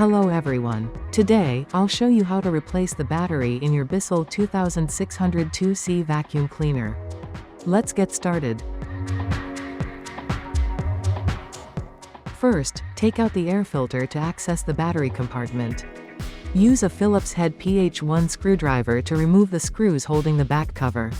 Hello everyone. Today, I'll show you how to replace the battery in your Bissell 2602Z vacuum cleaner. Let's get started. First, take out the air filter to access the battery compartment. Use a Phillips head PH1 screwdriver to remove the screws holding the back cover.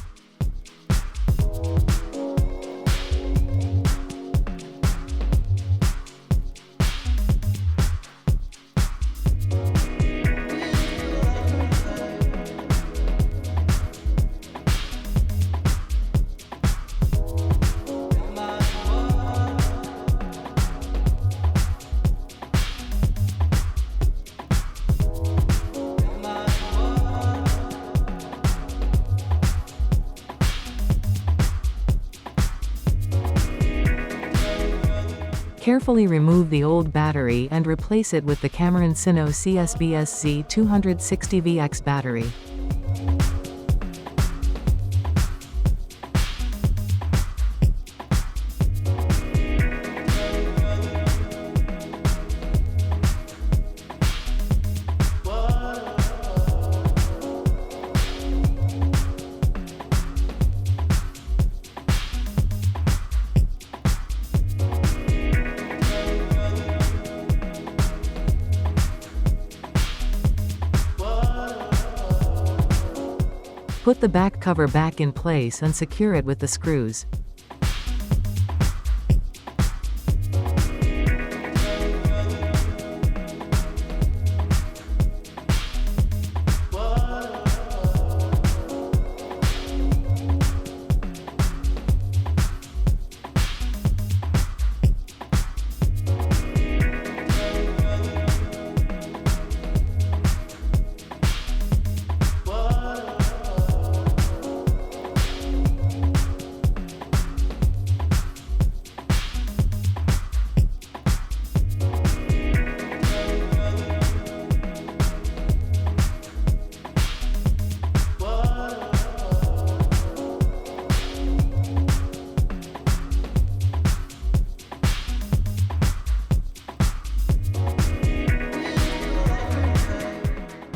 Carefully remove the old battery and replace it with the Sino CSBS Z260VX battery. Put the back cover back in place and secure it with the screws.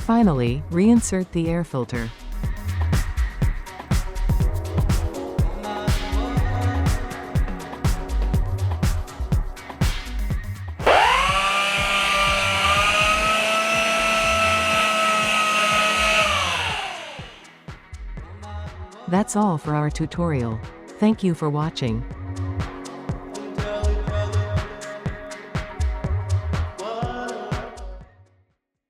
Finally, reinsert the air filter. That's all for our tutorial. Thank you for watching.